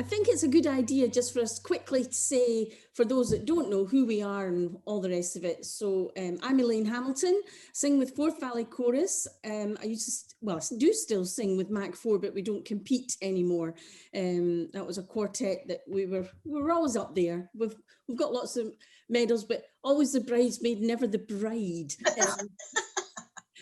think it's a good idea just for us quickly to say, for those that don't know, who we are and all the rest of it. So I'm Elaine Hamilton, sing with Forth Valley Chorus. I used to, well, I do still sing with Mac 4, but we don't compete anymore. That was a quartet that we were always up there. We've got lots of medals, but always the bridesmaid, never the bride.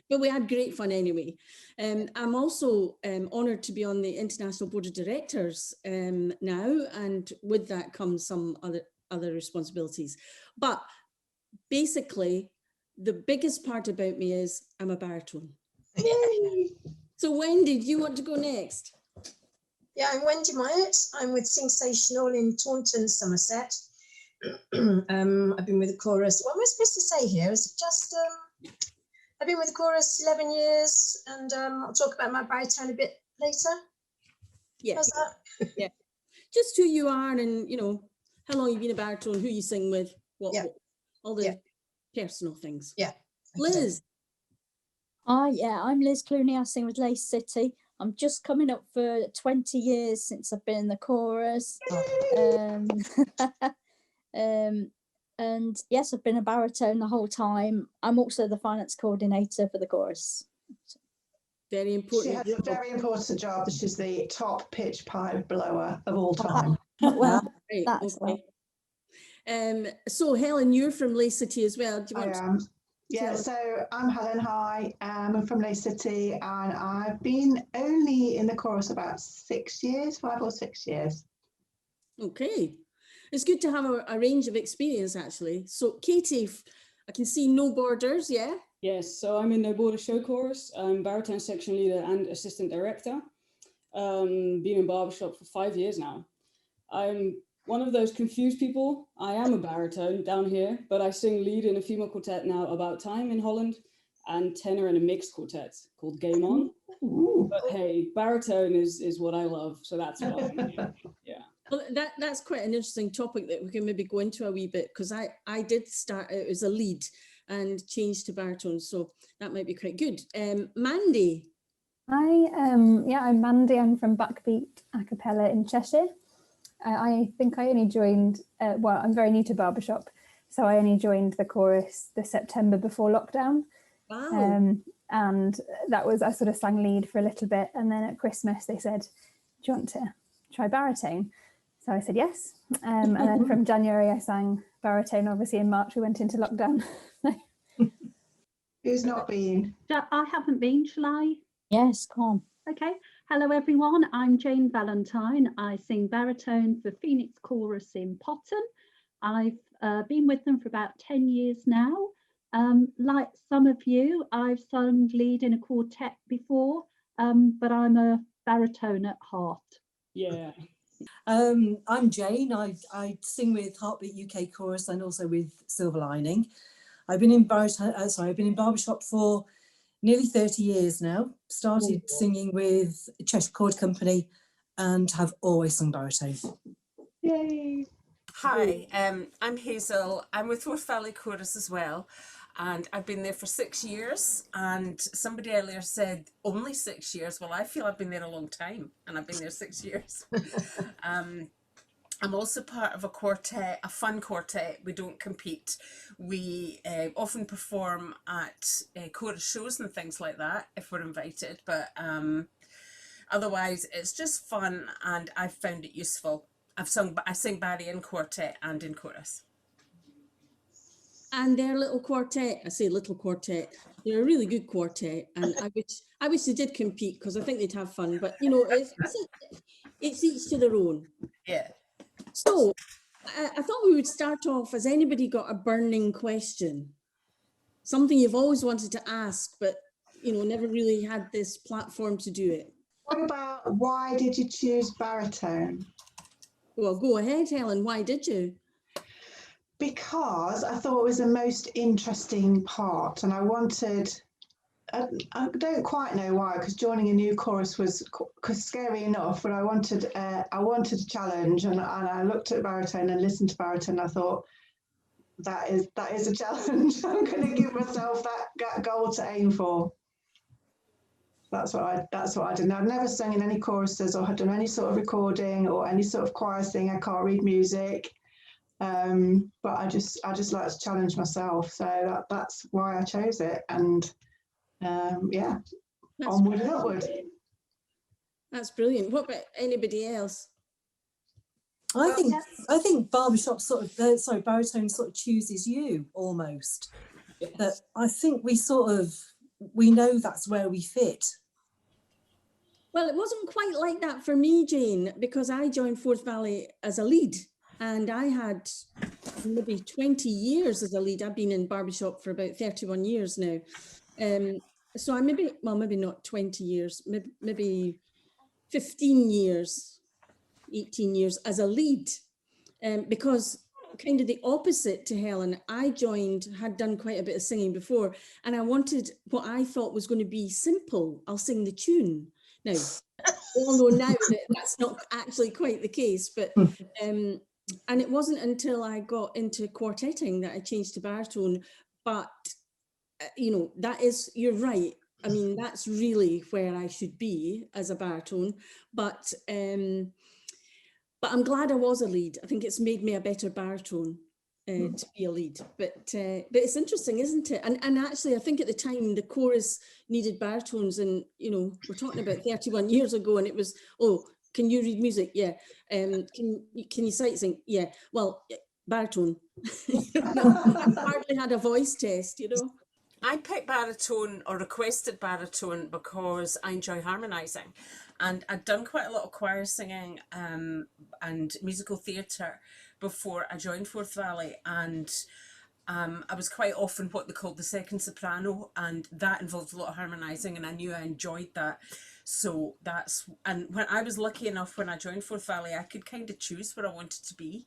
But we had great fun anyway. I'm also honoured to be on the International Board of Directors now, and with that comes some other responsibilities. But basically, the biggest part about me is I'm a baritone. Yay! So Wendy, do you want to go next? Yeah, I'm Wendy Myatt. I'm with Singsational in Taunton, Somerset. I've been with the chorus. What am I supposed to say here? Is it just... I've been with the chorus 11 years, and I'll talk about my baritone a bit later. Yeah. How's that? Yeah. Just who you are, and you know how long you've been a baritone, who you sing with, what all the personal things. Yeah. Liz. Yeah, I'm Liz Clunie. I sing with Lace City. I'm just coming up for 20 years since I've been in the chorus. And yes, I've been a baritone the whole time. I'm also the finance coordinator for the chorus. Very important. She has a very important job. She's the top pitch pipe blower of all time. Well, right, that's okay. So Helen, you're from Lace City as well. Do you want I am. Yeah, so I'm Helen. Hi, I'm from Lace City, and I've been only in the chorus about 6 years, 5 or 6 years. Okay. It's good to have a range of experience, actually. So, Katy, I can see No Borders, yeah? Yes, so I'm in the Border Show chorus. I'm baritone section leader and assistant director. Been in barbershop for 5 years now. I'm one of those confused people. I am a baritone down here, but I sing lead in a female quartet now, About Time, in Holland, and tenor in a mixed quartet called Game On. Ooh. But hey, baritone is what I love, so that's what I'm doing. Yeah. Well, that's quite an interesting topic that we can maybe go into a wee bit, because I did start out as a lead and changed to baritone, so that might be quite good. Mandy. Hi, I'm Mandy. I'm from BackBeat a cappella in Cheshire. I think I only joined, well, I'm very new to barbershop, so I only joined the chorus the September before lockdown. Wow. And that was, I sort of sang lead for a little bit, and then at Christmas they said, do you want to try baritone? So I said yes, and then from January I sang baritone. Obviously in March we went into lockdown. Who's not been? I haven't been, shall I? Yes, come on. Okay. Hello everyone, I'm Jane Valentine. I sing baritone for Phoenix Chorus in Potton. I've been with them for about 10 years now. Like some of you, I've sung lead in a quartet before, but I'm a baritone at heart. Yeah. I'm Jane. I sing with Heartbeat UK Chorus and also with Silver Lining. I've been in barbershop for nearly 30 years now. Started singing with Cheshire Chord Company and have always sung baritone. Yay! Hi, I'm Hazel. I'm with Forth Valley Chorus as well, and I've been there for 6 years. And somebody earlier said only 6 years. Well, I feel I've been there a long time, and I've been there 6 years. I'm also part of a quartet, a fun quartet. We don't compete. We often perform at chorus shows and things like that if we're invited, but otherwise it's just fun, and I've found it useful. I sing Barry in quartet and in chorus. And their little quartet, I say little quartet, they're a really good quartet, and I wish they did compete, because I think they'd have fun, but you know, it's each to their own. Yeah. So I thought we would start off, has anybody got a burning question? Something you've always wanted to ask, but you know, never really had this platform to do it. What about why did you choose baritone? Well, go ahead, Helen. Why did you? Because I thought it was the most interesting part, and I don't quite know why, because joining a new chorus was scary enough, but I wanted a challenge, and I looked at baritone and listened to baritone, and I thought that is a challenge. I'm going to give myself that goal to aim for. That's what I did. I'd never sung in any choruses or had done any sort of recording or any sort of choir thing. I can't read music, but I just like to challenge myself. So that's why I chose it. And yeah, That's onward and upward. That's brilliant. What about anybody else? I think barbershop baritone sort of chooses you almost. Yes. That I think we know that's where we fit. Well, it wasn't quite like that for me, Jane, because I joined Forth Valley as a lead, and I had maybe 20 years as a lead. I've been in barbershop for about 31 years now. So I maybe not 20 years, maybe 15 years, 18 years as a lead, because kind of the opposite to Helen. I had done quite a bit of singing before, and I wanted what I thought was going to be simple. I'll sing the tune. Now, we all know now that that's not actually quite the case, but and it wasn't until I got into quartetting that I changed to baritone. But you're right. I mean, that's really where I should be as a baritone. But I'm glad I was a lead. I think it's made me a better baritone to be a lead. But it's interesting, isn't it? And actually, I think at the time the chorus needed baritones, and we're talking about 31 years ago, and it was, oh, can you read music? Yeah. Can you sight sing? Yeah. Well, baritone. I hardly had a voice test, I picked baritone or requested baritone because I enjoy harmonising, and I'd done quite a lot of choir singing and musical theatre before I joined Forth Valley, and I was quite often what they called the second soprano, and that involved a lot of harmonising, and I knew I enjoyed that. So and when I was lucky enough when I joined Forth Valley, I could kind of choose where I wanted to be.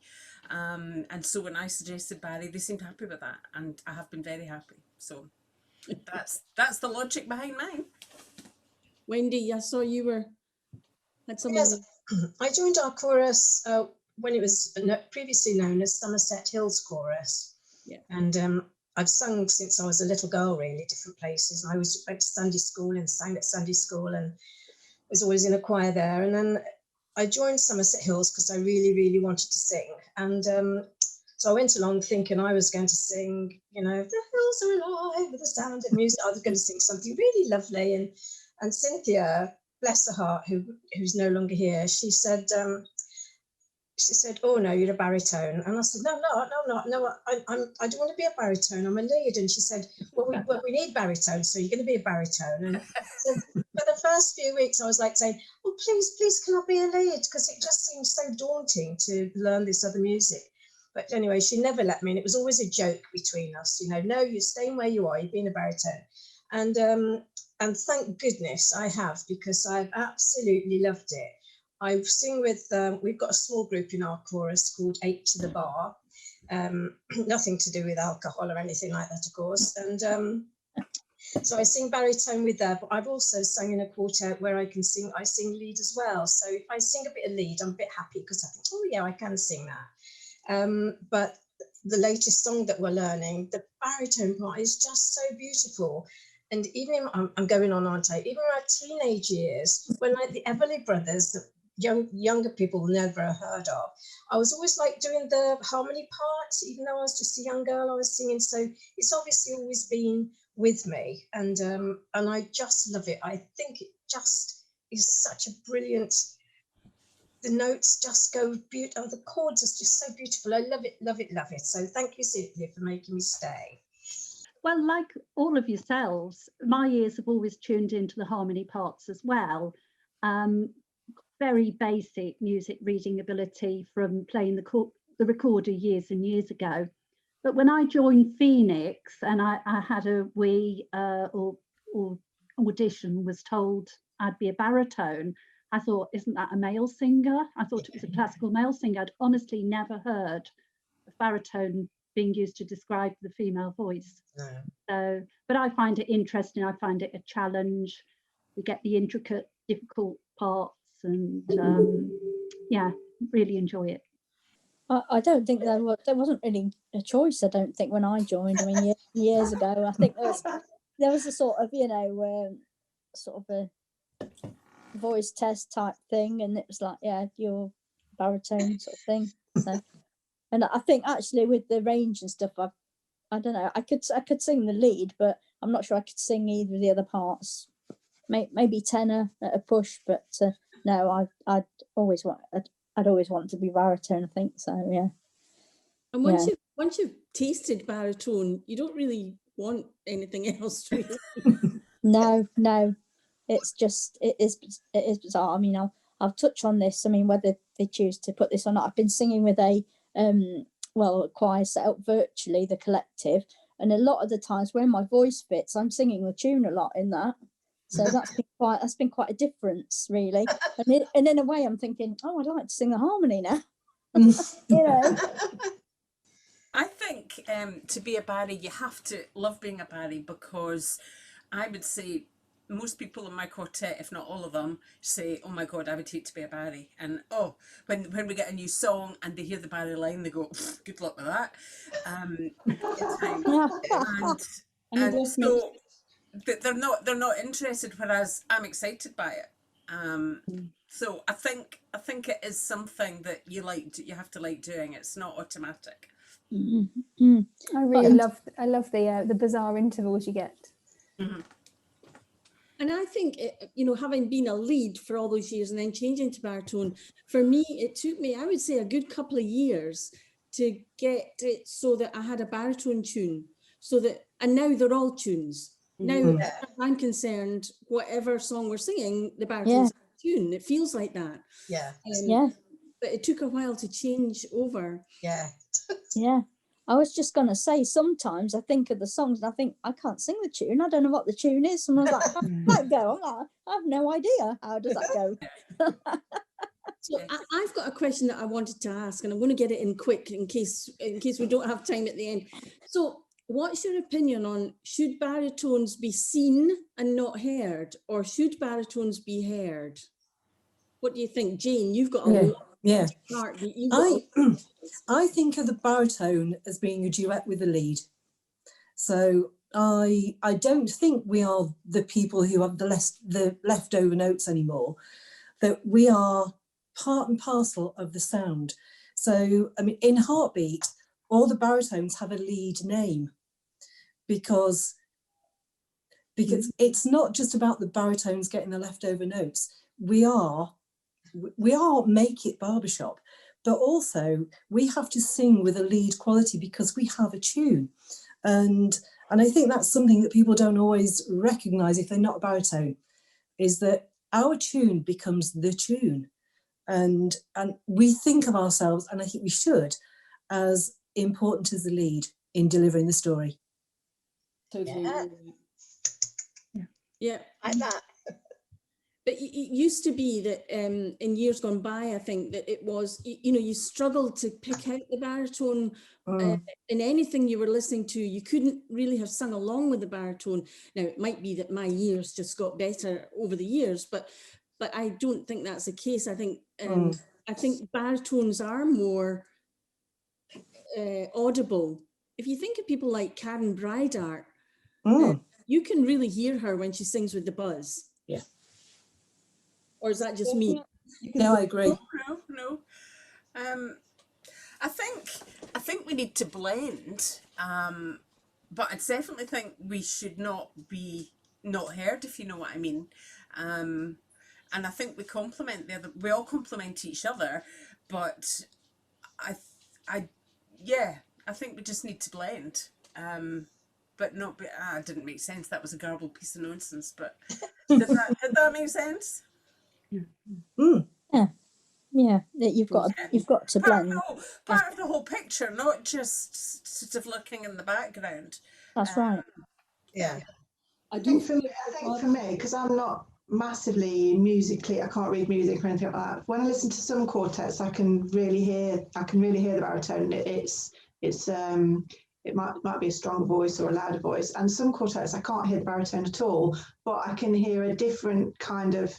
And so when I suggested Barry, they seemed happy with that, and I have been very happy. So that's the logic behind mine. Wendy, I saw you had something. Yes, I joined our chorus when it was previously known as Somerset Hills Chorus. Yeah. And I've sung since I was a little girl, really, different places. And I went to Sunday school and sang at Sunday school and was always in a choir there. And then I joined Somerset Hills because I really, really wanted to sing. And so I went along thinking I was going to sing, the hills are alive with the sound of music. I was going to sing something really lovely. And Cynthia, bless her heart, who's no longer here, she said, oh no, you're a baritone. And I said, no, I don't want to be a baritone, I'm a lead. And she said, well, we need baritone, so you're going to be a baritone. And so for the first few weeks, I was like saying, oh, please, can I be a lead? Because it just seemed so daunting to learn this other music. But anyway, she never let me, and it was always a joke between us, no, you're staying where you are, you're being a baritone. And thank goodness I have, because I've absolutely loved it. I sing with, we've got a small group in our chorus called 8 to the Bar. Nothing to do with alcohol or anything like that, of course. And so I sing baritone with them, but I've also sung in a quartet where I sing lead as well. So if I sing a bit of lead, I'm a bit happy because I think, oh yeah, I can sing that. But the latest song that we're learning, the baritone part is just so beautiful. And even I'm going on, aren't I? Even in my teenage years, when like the Everly Brothers, the younger people never heard of, I was always like doing the harmony part, even though I was just a young girl, I was singing. So it's obviously always been with me, and I just love it. I think it just is such a brilliant. The notes just go beautiful. Oh, the chords are just so beautiful. I love it, love it, love it. So thank you, Cynthia, for making me stay. Well, like all of yourselves, my ears have always tuned into the harmony parts as well. Very basic music reading ability from playing the recorder years and years ago. But when I joined Phoenix and I had a or audition, was told I'd be a baritone, I thought, isn't that a male singer? I thought it was a classical male singer. I'd honestly never heard of baritone being used to describe the female voice. No. So, but I find it interesting. I find it a challenge. We get the intricate, difficult parts, and yeah, really enjoy it. I don't think there wasn't really a choice. I don't think when I joined. I mean, years ago, I think there was a sort of sort of a voice test type thing, and it was like, yeah, you're baritone sort of thing. So, and I think actually with the range and stuff, I don't know, I could sing the lead, but I'm not sure I could sing either of the other parts. Maybe tenor at a push, but no, I'd always want to be baritone, I think. So yeah. And once you've tasted baritone, you don't really want anything else, really. No, it's just it is bizarre. I mean, I'll touch on this. I mean, whether they choose to put this or not. I've been singing with a choir set up virtually, the collective, and a lot of the times when my voice fits, I'm singing the tune a lot in that. So that's been quite a difference, really. And in a way, I'm thinking, oh, I'd like to sing the harmony now. You know. I think to be a Barry, you have to love being a Barry, because I would say most people in my quartet, if not all of them, say, oh my God, I would hate to be a Barry. And when we get a new song and they hear the Barry line, they go, good luck with that. And so they're not interested, whereas I'm excited by it. So I think it is something that you have to like doing. It's not automatic. I really love the bizarre intervals you get. Mm-hmm. And I think, having been a lead for all those years and then changing to baritone, for me, it took me, I would say, a good couple of years to get it so that I had a baritone tune. And now they're all tunes. Now, as I'm concerned, whatever song we're singing, the baritone's tune. It feels like that. Yeah. But it took a while to change over. Yeah. Yeah. I was just going to say, sometimes I think of the songs and I think, I can't sing the tune. I don't know what the tune is. And I was like, how does that go? I'm like, I have no idea. How does that go? So I've got a question that I wanted to ask, and I'm going to get it in quick in case we don't have time at the end. So what's your opinion on, should baritones be seen and not heard, or should baritones be heard? What do you think, Jane? You've got a lot. Yeah. I think of the baritone as being a duet with the lead. So I don't think we are the people who have the leftover notes anymore, that we are part and parcel of the sound. So, I mean, in Heartbeat, all the baritones have a lead name because it's not just about the baritones getting the leftover notes. We are Make It Barbershop, but also we have to sing with a lead quality because we have a tune. And I think that's something that people don't always recognise if they're not a baritone, is that our tune becomes the tune. And we think of ourselves, and I think we should, as important as the lead in delivering the story. Totally. Yeah. Like that. But it used to be that in years gone by, I think that it was, you struggled to pick out the baritone in anything you were listening to. You couldn't really have sung along with the baritone. Now, it might be that my ears just got better over the years, but I don't think that's the case. I think baritones are more audible. If you think of people like Karen Bridart, you can really hear her when she sings with the buzz. Yeah. Or is that just me? No, I agree. No. I think we need to blend, but I definitely think we should not be not heard, if you know what I mean. And I think we all complement each other, but I think we just need to blend. But not be, it didn't make sense. That was a garbled piece of nonsense, but did that make sense? Yeah, you've got to blend. Part of the whole picture, not just sort of looking in the background. That's right. Yeah. I think for me, because I'm not massively musically, I can't read music or anything like that. When I listen to some quartets, I can really hear the baritone. It might be a stronger voice or a louder voice, and some quartets I can't hear the baritone at all, but I can hear a different kind of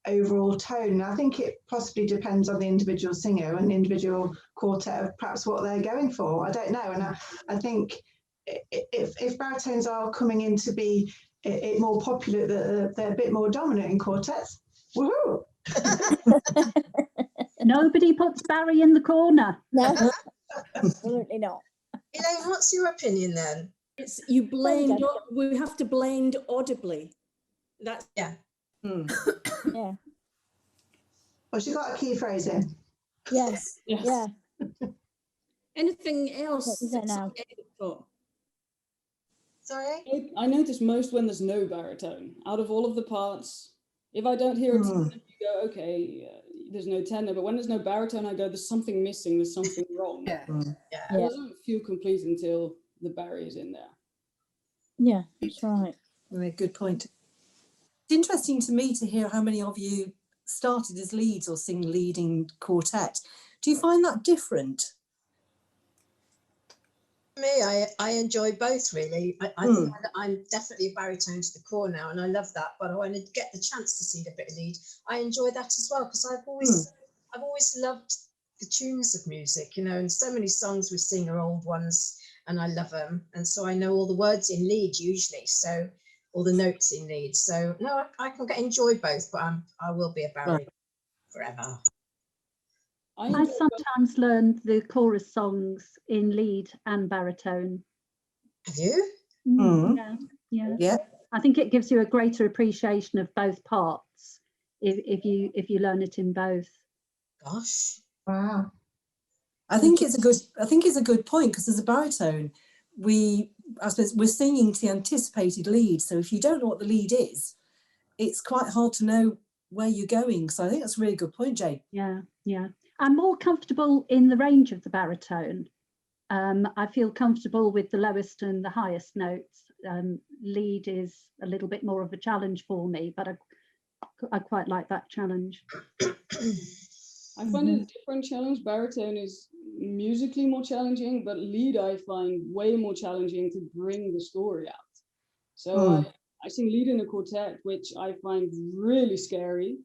overall tone. And I think it possibly depends on the individual singer and the individual quartet of perhaps what they're going for. I don't know. And I think if baritones are coming in to be it more popular, that they're a bit more dominant in quartets. Woohoo! Nobody puts Barry in the corner. No, absolutely not. Elaine, what's your opinion then? It's you blend. good. We have to blend audibly. That's Yeah. Yeah. Well, she got a key phrase in. Yes. Yes. Yeah. anything else. What is it now? Oh, Sorry? I notice most when there's no baritone. Out of all of the parts, if I don't hear a tenor, you go, okay, there's no tenor. But when there's no baritone, I go, there's something missing, there's something wrong. Yeah. It doesn't feel complete until the Barry is in there. Yeah, that's right. Good point. It's interesting to me to hear how many of you started as leads or sing leading quartet. Do you find that different? Me, I enjoy both really. I'm definitely a baritone to the core now, and I love that. But when I get the chance to sing a bit of lead, I enjoy that as well, because I've always loved the tunes of music, you know. And so many songs we sing are old ones, and I love them. And so I know all the words in lead usually, so all the notes in lead. So no, I can enjoy both, but I will be a baritone forever. I sometimes learn the chorus songs in lead and baritone. Have you? Yeah. I think it gives you a greater appreciation of both parts if you learn it in both. Gosh. Wow. I think it's a good point, because as a baritone, I suppose we're singing to the anticipated lead. So if you don't know what the lead is, it's quite hard to know where you're going. So I think that's a really good point, Jane. Yeah. I'm more comfortable in the range of the baritone. I feel comfortable with the lowest and the highest notes. Lead is a little bit more of a challenge for me, but I quite like that challenge. I find it a different challenge. Baritone is musically more challenging, but lead I find way more challenging to bring the story out. So I sing lead in a quartet, which I find really scary.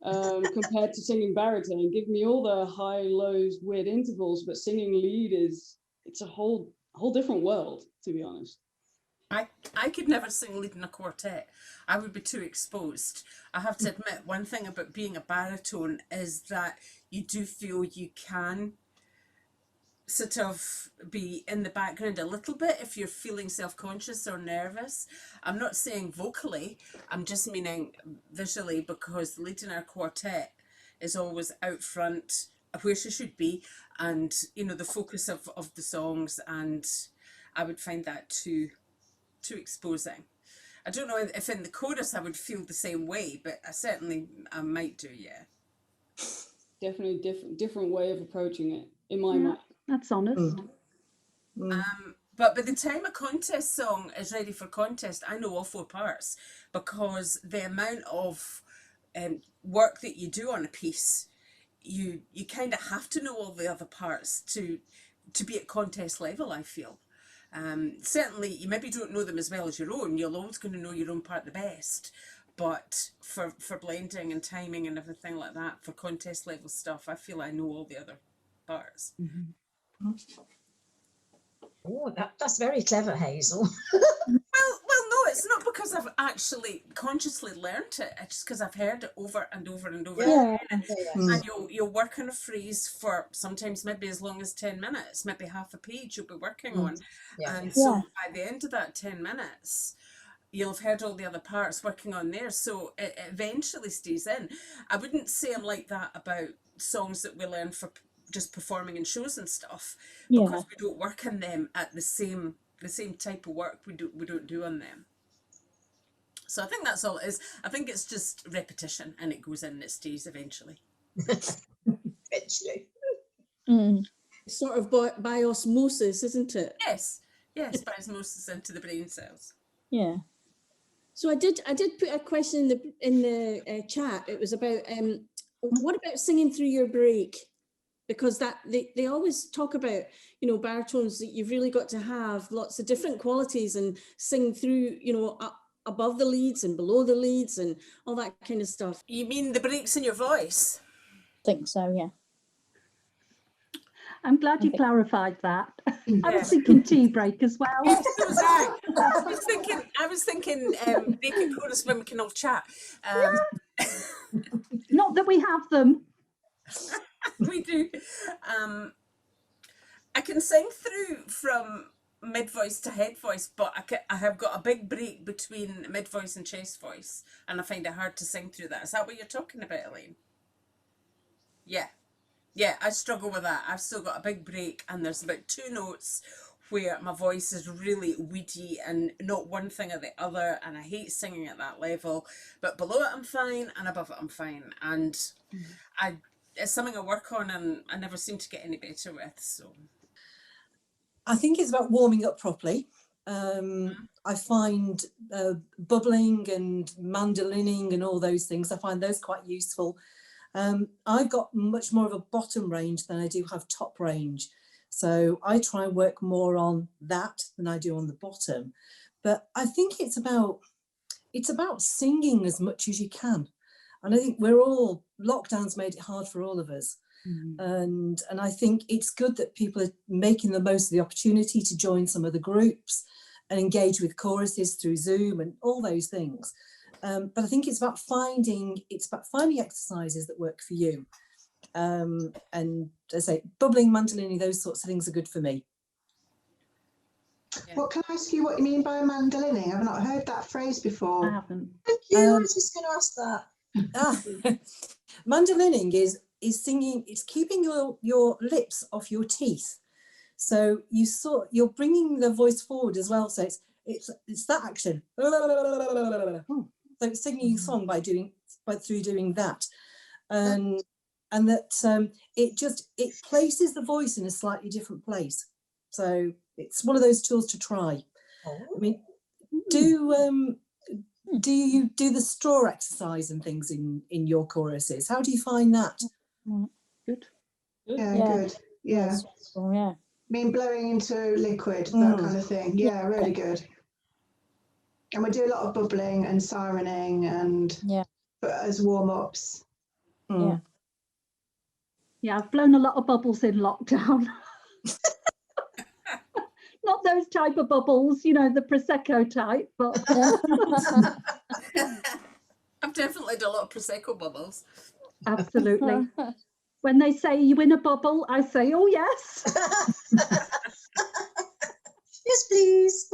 Compared to singing baritone. Give me all the high, lows, weird intervals, but singing lead it's a whole different world, to be honest. I could never sing lead in a quartet. I would be too exposed. I have to admit, one thing about being a baritone is that you do feel you can sort of be in the background a little bit if you're feeling self-conscious or nervous. I'm not saying vocally, I'm just meaning visually, because the lead in our quartet is always out front where she should be, and you know, the focus of the songs, and I would find that too exposing. I don't know if in the chorus I would feel the same way, but I might do, yeah. Definitely different way of approaching it in my mind. That's honest. But by the time a contest song is ready for contest, I know all 4 parts, because the amount of work that you do on a piece, you kind of have to know all the other parts to be at contest level, I feel. Certainly you maybe don't know them as well as your own. You're always going to know your own part the best. But for blending and timing and everything like that, for contest level stuff, I feel I know all the other parts. Oh, that's very clever, Hazel. Well, no, it's not because I've actually consciously learnt it. It's just because I've heard it over and over and over again. And you'll work on a phrase for sometimes maybe as long as 10 minutes, maybe half a page you'll be working on. And so by the end of that 10 minutes, you'll have heard all the other parts working on there. So it eventually stays in. I wouldn't say I'm like that about songs that we learn for just performing in shows and stuff, because we don't work on them at the same type of work we don't do on them. So I think that's all it is. I think it's just repetition, and it goes in and it stays eventually. Eventually. sort of by osmosis, isn't it? Yes, by osmosis into the brain cells. Yeah. So I did put a question in the chat. It was about what about singing through your break? Because that they always talk about, you know, baritones, that you've really got to have lots of different qualities and sing through, you know, above the leads and below the leads and all that kind of stuff. You mean the breaks in your voice? I think so, yeah. I'm glad you Okay. clarified that. I Yeah. was thinking tea break as well. So was I. I was thinking bacon chorus when we can all chat. Not that we have them. We do. I can sing through from mid voice to head voice, but I have got a big break between mid voice and chest voice, and I find it hard to sing through that. Is that what you're talking about, Elaine? Yeah. Yeah, I struggle with that. I've still got a big break, and there's about 2 notes where my voice is really weedy and not one thing or the other, and I hate singing at that level. But below it, I'm fine, and above it, I'm fine. And it's something I work on, and I never seem to get any better with. So I think it's about warming up properly. I find bubbling and mandolining and all those things, I find those quite useful. I've got much more of a bottom range than I do have top range. So I try and work more on that than I do on the bottom. But I think it's about singing as much as you can. And I think lockdown's made it hard for all of us. And I think it's good that people are making the most of the opportunity to join some of the groups and engage with choruses through Zoom and all those things. But I think it's about finding exercises that work for you. And as I say, bubbling, mandolini, those sorts of things are good for me. What can I ask you what you mean by mandolining? I've not heard that phrase before. I haven't. Thank you. I was just going to ask that. Mandolining is singing. It's keeping your lips off your teeth. So you're bringing the voice forward as well. So it's that action. So it's singing a song through doing that, and that it places the voice in a slightly different place. So it's one of those tools to try. I mean, do you do the straw exercise and things in your choruses? How do you find that? Good. Yeah, Yeah. good. Yeah. Yeah. I mean, blowing into liquid, that kind of thing. Yeah, really good. And we do a lot of bubbling and sirening and as warm-ups. Yeah. Yeah, I've blown a lot of bubbles in lockdown. Not those type of bubbles, the Prosecco type, but I've definitely done a lot of Prosecco bubbles. absolutely. When they say you in a bubble, I say, oh yes. Yes, please.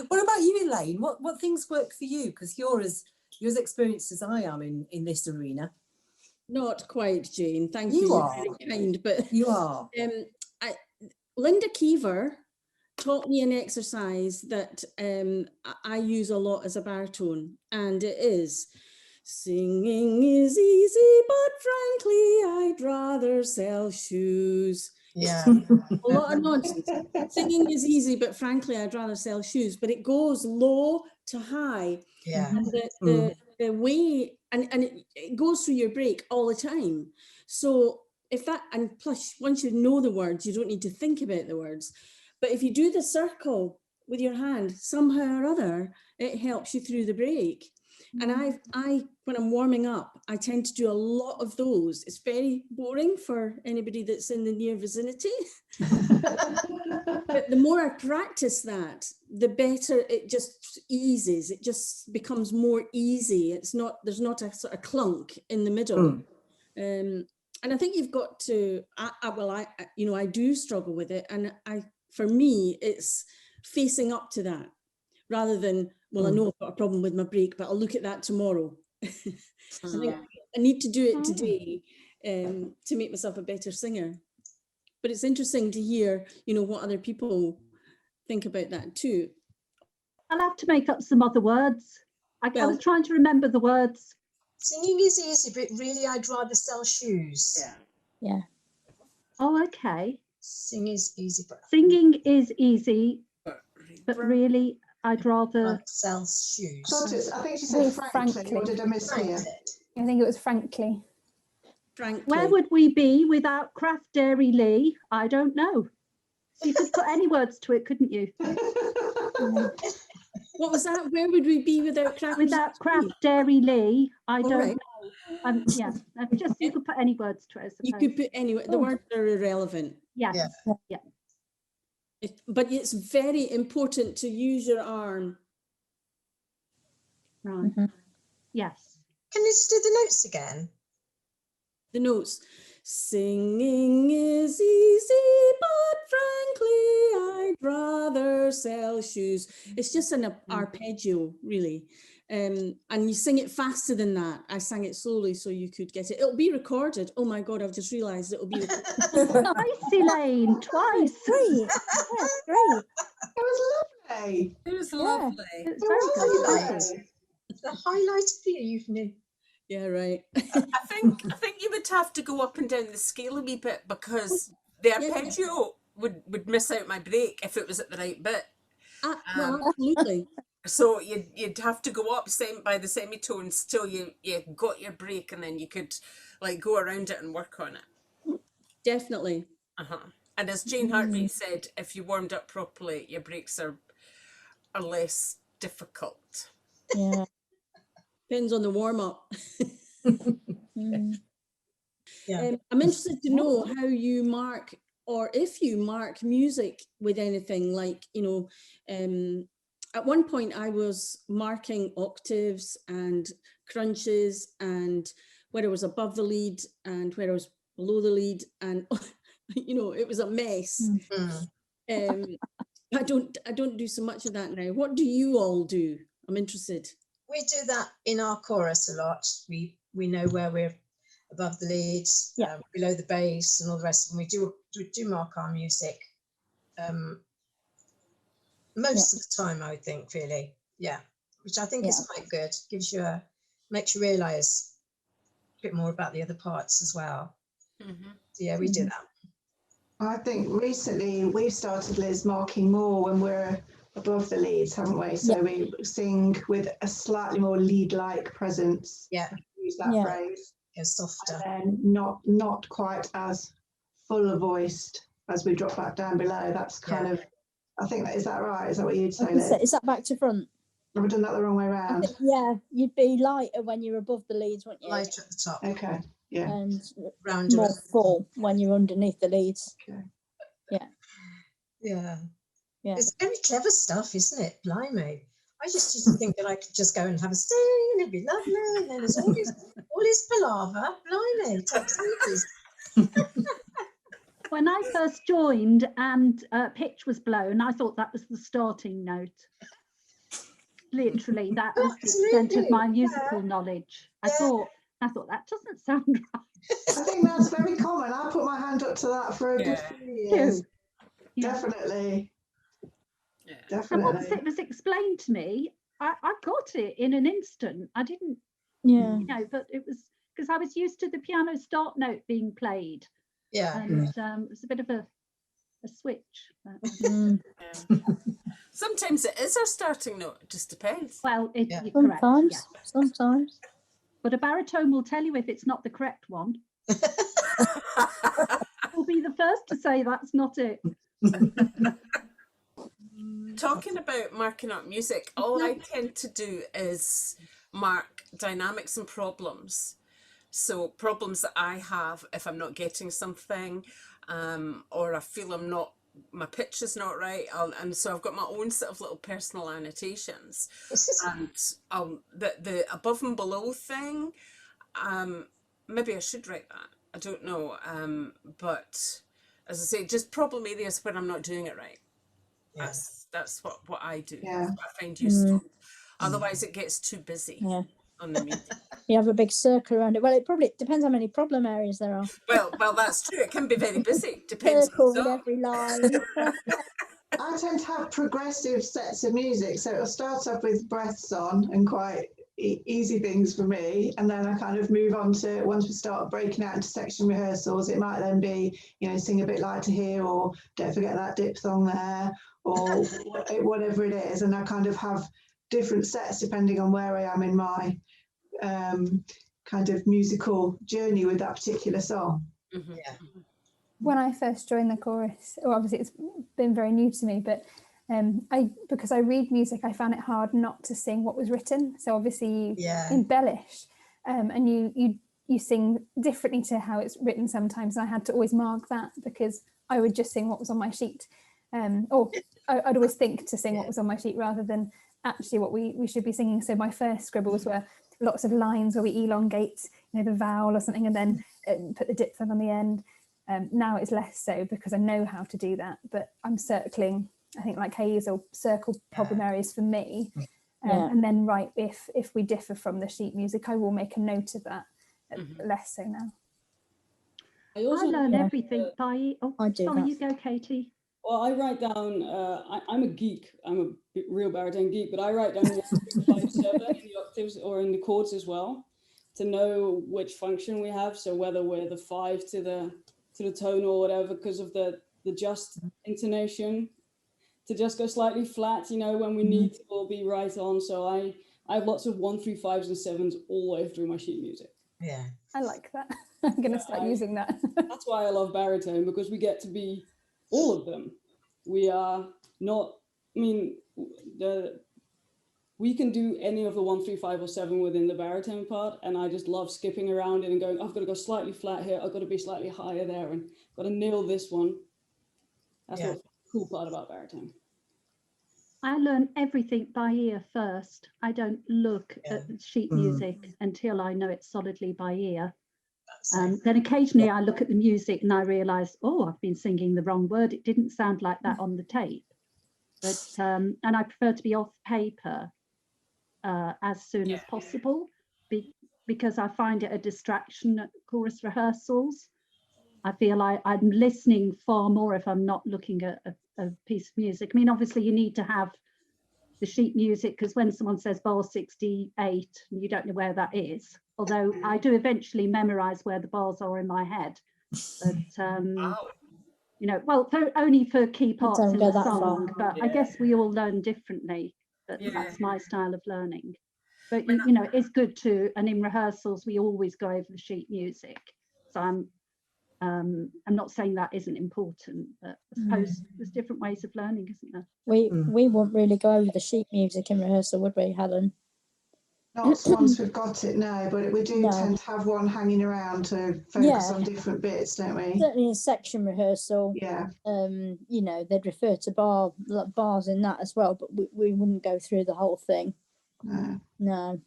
What about you, Elaine? What things work for you? Because you're as experienced as I am in this arena. Not quite, Jane. Thank you. You You're are. very kind, but You are. Linda Keever taught me an exercise that I use a lot as a baritone, and it is: singing is easy, but frankly, I'd rather sell shoes. Yeah. A lot of nonsense. Singing is easy, but frankly, I'd rather sell shoes. But it goes low to high. Yeah. And the way, and it goes through your break all the time. So and plus, once you know the words, you don't need to think about the words. But if you do the circle with your hand, somehow or other, it helps you through the break. And I when I'm warming up, I tend to do a lot of those. It's very boring for anybody that's in the near vicinity. But the more I practice that, the better it just eases. It just becomes more easy. There's not a sort of clunk in the middle. And I think you've got to, I do struggle with it. And for me, it's facing up to that rather than, well, I know I've got a problem with my break, but I'll look at that tomorrow. I think I need to do it today to make myself a better singer. But it's interesting to hear, what other people think about that too. I'll have to make up some other words. I was trying to remember the words. Singing is easy, but really I'd rather sell shoes. Yeah. Oh, okay. Singing is easy, but really I'd rather sell shoes. I think she said frankly, frankly. or did I mishear? I think it was frankly. Frankly. Where would we be without Craft Dairy Lee? I don't know. You could put any words to it, couldn't you? What was that? Where would we be without crackers? Without Kraft Dairy Lee, I don't right. know. Yeah, just you could put any words to it, I You suppose. could put anyway. The words are irrelevant. Yes. Yeah. Yeah. But it's very important to use your arm. Right. Mhm. Yes. Can you just do the notes again? The notes. Singing is easy, but frankly, I'd rather sell shoes. It's just an arpeggio, really. And you sing it faster than that. I sang it slowly so you could get it. It'll be recorded. Oh my God, I've just realised it'll be recorded. Nice, Elaine, twice. Great. Yeah, great. It was lovely. It was Yeah. lovely. It's It very was good. lovely. The highlight of the evening. Yeah, right. I think you would have to go up and down the scale a wee bit, because the arpeggio would miss out my break if it was at the right bit. Well, absolutely. So you'd have to go up by the semitones till you got your break, and then you could like go around it and work on it. Definitely. And as Jane Hartnett said, if you warmed up properly, your breaks are less difficult. Yeah. Depends on the warm-up. Mm. Yeah. I'm interested to know how you mark, or if you mark music with anything, like, at one point I was marking octaves and crunches and where it was above the lead and where it was below the lead, and it was a mess. Mm. I don't do so much of that now. What do you all do? I'm interested. We do that in our chorus a lot. We know where we're above the leads, below the bass, and all the rest. And we do mark our music most of the time, I would think, really. Yeah, which I think is quite good. Makes you realise a bit more about the other parts as well. So yeah, we do that. I think recently we've started, Liz, marking more when we're above the leads, haven't we? So we sing with a slightly more lead-like presence. Yeah. Use that phrase. Yeah, softer. And then not quite as full voiced as we drop back down below. That's kind of, I think is that right? Is that what you'd say, Liz? Is that back to front? Have we done that the wrong way around? Yeah, you'd be lighter when you're above the leads, wouldn't you? Lighter at the top. Okay. Yeah. And Rounder. more full when you're underneath the leads. Okay. Yeah. Yeah. It's very clever stuff, isn't it? Blimey. I just used to think that I could just go and have a sing and it'd be lovely. And then there's all this palaver. Blimey, it takes ages. When I first joined and pitch was blown, I thought that was the starting note. Literally, that was the extent of my musical knowledge. I thought that doesn't sound right. I think that's very common. I put my hand up to that for a good few years. Yeah. Definitely. Yeah. And once Definitely. it was explained to me, I got it in an instant. I didn't, but it was because I was used to the piano start note being played. Yeah. And it was a bit of a switch. Sometimes it is our starting note. It just depends. Well, you're correct. Sometimes. But a baritone will tell you if it's not the correct one. Will be the first to say that's not it. Talking about marking up music, all I tend to do is mark dynamics and problems. So problems that I have if I'm not getting something, or I feel my pitch is not right, and so I've got my own sort of little personal annotations. And the above and below thing, maybe I should write that. I don't know, but as I say, just problem areas where I'm not doing it right. That's what I do. Yeah. What I find useful. Otherwise, it gets too busy on the meeting. You have a big circle around it. Well, it probably depends how many problem areas there are. Well, that's true. It can be very busy. Depends Circle on the with song. every line. I tend to have progressive sets of music, so it'll start off with breaths on and quite easy things for me, and then I kind of move on to, once we start breaking out into section rehearsals, it might then be, sing a bit lighter here, or don't forget that dip song there, or whatever it is, and I kind of have different sets depending on where I am in my kind of musical journey with that particular song. When I first joined the chorus, obviously it's been very new to me, but Because I read music, I found it hard not to sing what was written. So obviously you embellish, and you sing differently to how it's written sometimes. And I had to always mark that, because I would just sing what was on my sheet, or I'd always think to sing what was on my sheet rather than actually what we should be singing. So my first scribbles were lots of lines where we elongate, the vowel or something, and then put the diphthong on the end. Now it's less so, because I know how to do that, but I'm circling, I think, like Hazel, circle problem areas for me. And then if we differ from the sheet music, I will make a note of that. Less so now. I learn everything by. Oh, I do sorry, that. you go, Katy. Well, I write down, I'm a geek, I'm a real baritone geek, but I write down 1, 3, 5, 7 in the octaves or in the chords as well, to know which function we have. So whether we're the 5 to the tone or whatever, because of the just intonation, to just go slightly flat, when we need to, will be right on. So I have lots of 1 through 5s and 7s all the way through my sheet music. Yeah, I like that. I'm going to start using that. That's why I love baritone, because we get to be all of them. We are not, we can do any of the 1, 3, 5 or 7 within the baritone part, and I just love skipping around it and going, I've got to go slightly flat here, I've got to be slightly higher there, and got to nail this one. That's what's the cool part about baritone. I learn everything by ear first. I don't look at sheet music until I know it solidly by ear. Then occasionally I look at the music and I realise, oh, I've been singing the wrong word. It didn't sound like that on the tape. But and I prefer to be off paper as soon as possible, because I find it a distraction at chorus rehearsals. I feel I'm listening far more if I'm not looking at a piece of music. Obviously you need to have the sheet music, because when someone says bar 68, you don't know where that is. Although I do eventually memorise where the bars are in my head. But well, only for key parts in the song. But I guess we all learn differently. But that's my style of learning. But it's good too. And in rehearsals, we always go over the sheet music. So I'm not saying that isn't important, but I suppose there's different ways of learning, isn't there? We won't really go over the sheet music in rehearsal, would we, Helen? Not once we've got it, no, but we do tend to have one hanging around to focus on different bits, don't we? Certainly in section rehearsal, they'd refer to bars in that as well, but we wouldn't go through the whole thing. No.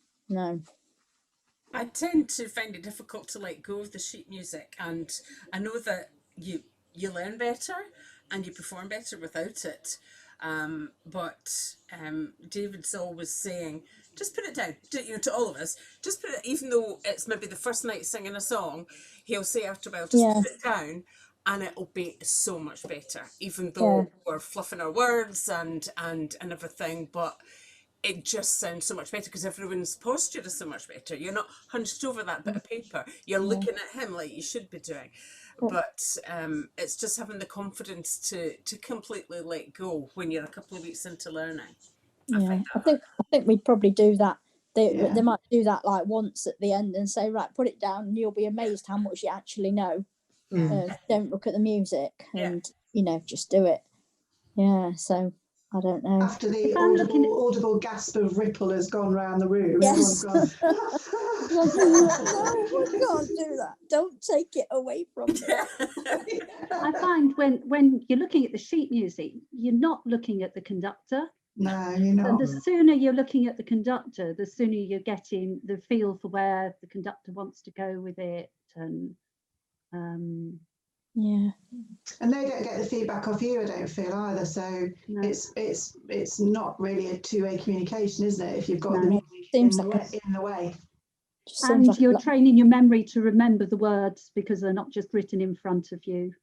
I tend to find it difficult to let go of the sheet music, and I know that you learn better and you perform better without it. But David's always saying, just put it down, to all of us, just put it, even though it's maybe the first night singing a song, he'll say after a while, just put it down and it'll be so much better, even though we're fluffing our words and everything, but it just sounds so much better because everyone's posture is so much better. You're not hunched over that bit of paper. You're looking at him like you should be doing. But it's just having the confidence to completely let go when you're a couple of weeks into learning. I think we'd probably do that. They might do that like once at the end and say, right, put it down, and you'll be amazed how much you actually know. Don't look at the music and just do it. So I don't know. After the audible gasp of ripple has gone round the room, yes. Everyone's gone. No, we can't do that. Don't take it away from me. I find when you're looking at the sheet music, you're not looking at the conductor. No, you're not. And the sooner you're looking at the conductor, the sooner you're getting the feel for where the conductor wants to go with it, and and they don't get the feedback off you, I don't feel either. So it's not really a two-way communication, isn't it? If you've got the music in the way. And you're training your memory to remember the words because they're not just written in front of you.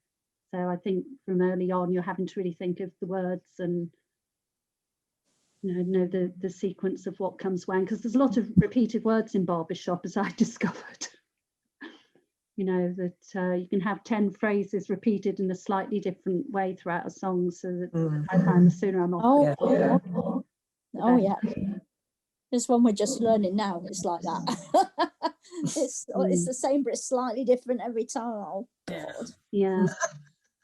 So I think from early on you're having to really think of the words and know the sequence of what comes when, because there's a lot of repeated words in barbershop, as I discovered. That you can have 10 phrases repeated in a slightly different way throughout a song, so that I find the sooner I'm off. This one we're just learning now, it's like that. It's the same, but it's slightly different every time. Oh God. Yeah.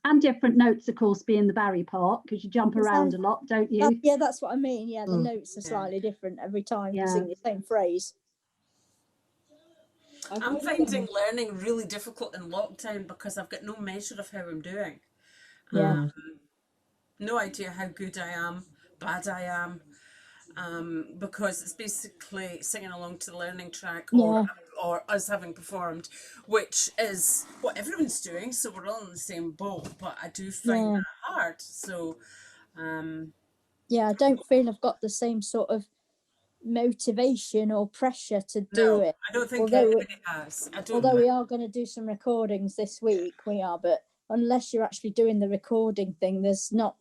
And different notes, of course, being the Barry part, because you jump around a lot, don't you? Yeah, that's what I mean. Yeah, the notes are slightly different every time you sing the same phrase. I'm finding learning really difficult in lockdown because I've got no measure of how I'm doing. Yeah. No idea how good I am, bad I am, because it's basically singing along to the learning track or us having performed, which is what everyone's doing. So we're all in the same boat, but I do find that hard. So, yeah, I don't feel I've got the same sort of motivation or pressure to do it. I don't think anybody has. Although we are going to do some recordings this week, but unless you're actually doing the recording thing, there's not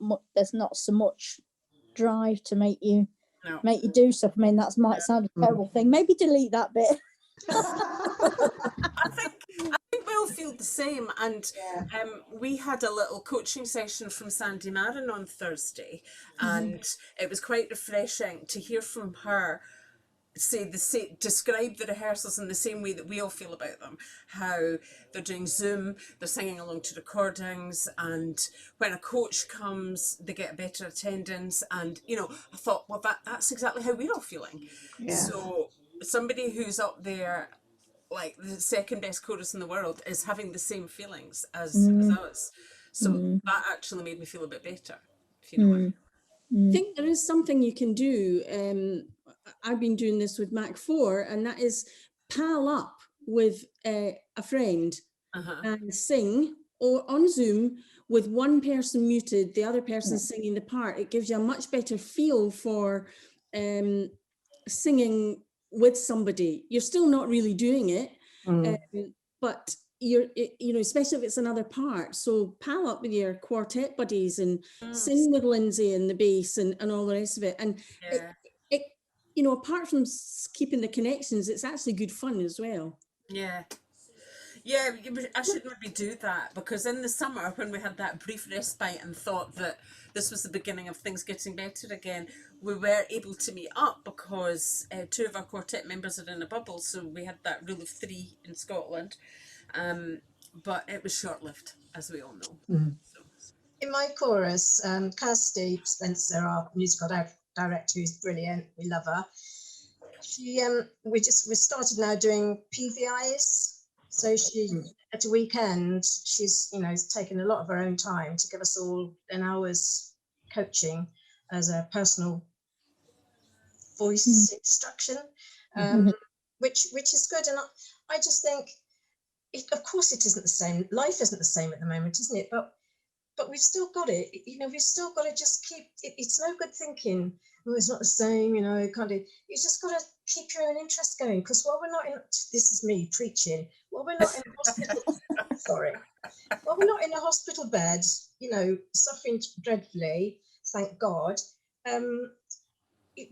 so much drive to make you do stuff. I mean, that might sound a terrible thing. Maybe delete that bit. I think we all feel the same, and we had a little coaching session from Sandy Marin on Thursday, and it was quite refreshing to hear from her describe the rehearsals in the same way that we all feel about them, how they're doing Zoom, they're singing along to recordings, and when a coach comes they get better attendance. And I thought, well, that's exactly how we're all feeling. So somebody who's up there like the second best chorus in the world is having the same feelings as us, so that actually made me feel a bit better, if you know what I mean. I think there is something you can do. I've been doing this with Mac 4, and that is pal up with a friend and sing, or on Zoom with one person muted, the other person singing the part. It gives you a much better feel for singing with somebody. You're still not really doing it, but you're, especially if it's another part. So pal up with your quartet buddies and sing with Lindsay and the bass and all the rest of it. And it apart from keeping the connections, it's actually good fun as well. Yeah, I should maybe do that, because in the summer when we had that brief respite and thought that this was the beginning of things getting better again, we were able to meet up because 2 of our quartet members are in a bubble, so we had that rule of 3 in Scotland, but it was short-lived, as we all know. So. In my chorus, Kirsty Spencer, our musical director, who's brilliant, we love her. She we started now doing PVIs. So she, at a weekend, she's taken a lot of her own time to give us all an hour's coaching as a personal voice instruction, which is good. And I just think, of course, it isn't the same. Life isn't the same at the moment, isn't it? But we've still got it. We've still got to just keep. It's no good thinking, oh, it's not the same. Can't do. You just got to keep your own interest going. Because while we're not in, this is me preaching. While we're not in a hospital, while we're not in a hospital bed, suffering dreadfully, thank God.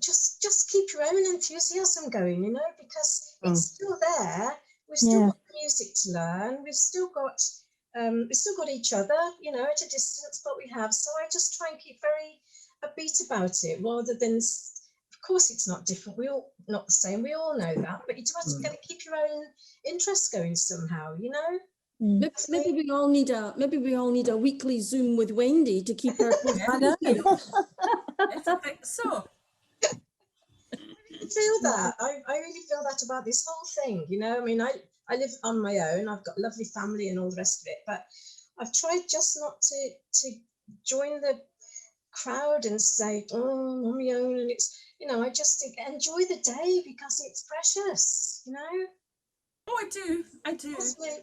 Just keep your own enthusiasm going. Because it's still there. We've still got music to learn. We've still got each other, at a distance, but we have. So I just try and keep very upbeat about it, rather than, of course, it's not different. We're all not the same. We all know that, but you just got to keep your own interest going somehow, Maybe we all need a weekly Zoom with Wendy to keep her. I know. I think so. I feel that. I really feel that about this whole thing. I live on my own. I've got a lovely family and all the rest of it, but I've tried just not to join the crowd and say, oh, I'm on my own, and it's, I just think, enjoy the day because it's precious, Oh, I do.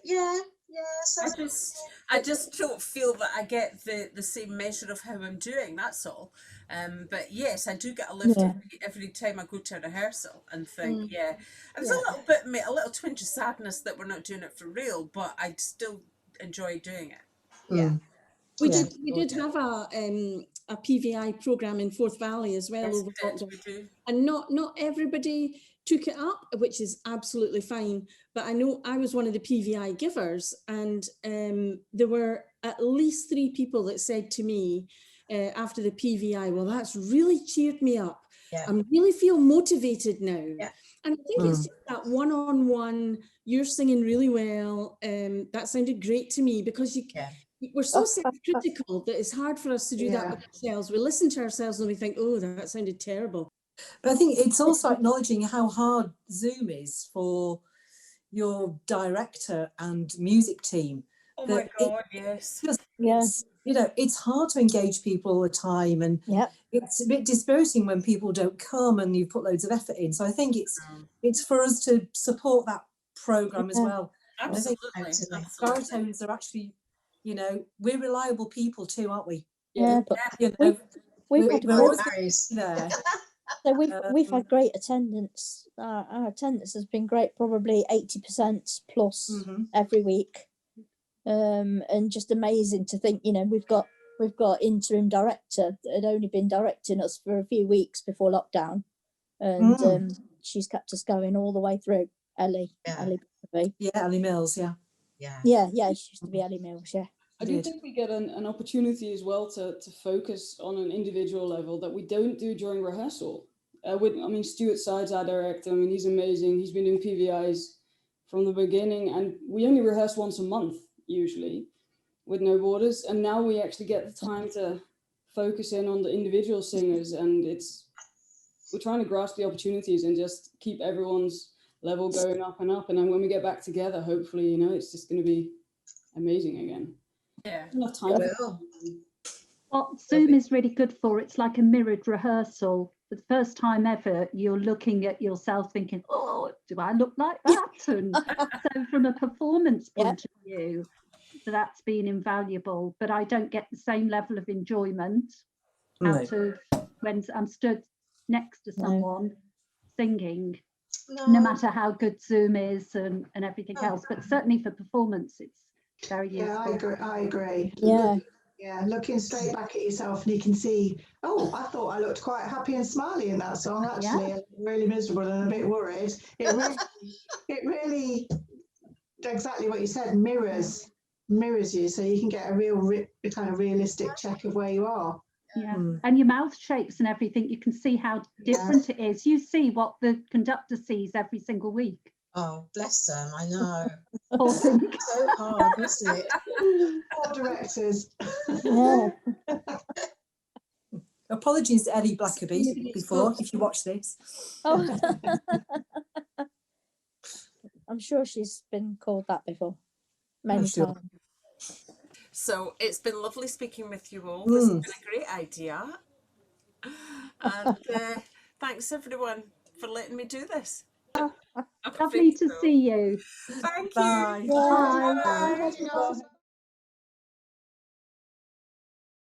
Yeah. So I just don't feel that I get the same measure of how I'm doing, that's all. But yes, I do get a lift every time I go to a rehearsal and think, and there's a little twinge of sadness that we're not doing it for real, but I still enjoy doing it. Yeah. We did have a PVI program in Forth Valley as well. Yes, we do. And not everybody took it up, which is absolutely fine. But I know I was one of the PVI givers, and there were at least 3 people that said to me after the PVI, well, that's really cheered me up. Yeah. I really feel motivated now. Yeah. And I think it's just that one-on-one, you're singing really well. That sounded great to me, because we're so Oh, self-critical that it's hard for us to do that Yeah. with ourselves. We listen to ourselves and we think, oh, that sounded terrible. But I think it's also acknowledging how hard Zoom is for your director and music team. Oh that my it God, yes. just, Yeah. it's, you know, it's hard to engage people all the time, and Yeah. it's a bit dispiriting when people don't come and you put loads of effort in. So I think it's for us to support that program as Yeah. well. Absolutely. Absolutely. Absolutely. Baritones are actually, you know, we're reliable people too, aren't we? Yeah, but You know, we've had a we're great, always Barry's. there. so we've had great attendance. Our attendance has been great, probably 80% plus Mhm. every week. And just amazing to think, you know, we've got interim director that had only been directing us for a few weeks before lockdown, and she's kept us going all the way through. Ellie Bobby. Yeah, Ellie Mills, yeah. Yeah, she used to be Ellie Mills, yeah. I do think we get an opportunity as well to focus on an individual level that we don't do during rehearsal. Stuart Sides, our director, he's amazing. He's been doing PVIs from the beginning, and we only rehearse once a month usually with No Borders, and now we actually get the time to focus in on the individual singers, and we're trying to grasp the opportunities and just keep everyone's level going up and up, and then when we get back together, hopefully, you know, it's just going to be amazing again. Yeah. Enough time. What Zoom is really good for, it's like a mirrored rehearsal. For the first time ever, you're looking at yourself thinking, oh, do I look like that? And so from a performance point of view, that's been invaluable. But I don't get the same level of enjoyment out of when I'm stood next to someone singing, no matter how good Zoom is and everything else. But certainly for performance, it's very useful. Yeah, I agree. Yeah. Looking straight back at yourself, and you can see, oh, I thought I looked quite happy and smiley in that song. Actually, I'm really miserable and a bit worried. It really, exactly what you said, mirrors you, so you can get a kind of realistic check of where you are. Yeah, and your mouth shapes and everything, you can see how different it is. You see what the conductor sees every single week. Oh, bless them, I know. Poor thing. So hard, wasn't it? Poor directors. Yeah. Apologies, Ellie Blackerby, before, if you watch this. Oh. I'm sure she's been called that before, many times. So it's been lovely speaking with you all. This has been a great idea. And thanks everyone for letting me do this. Lovely to see you. Thank Bye. you. Bye. Bye.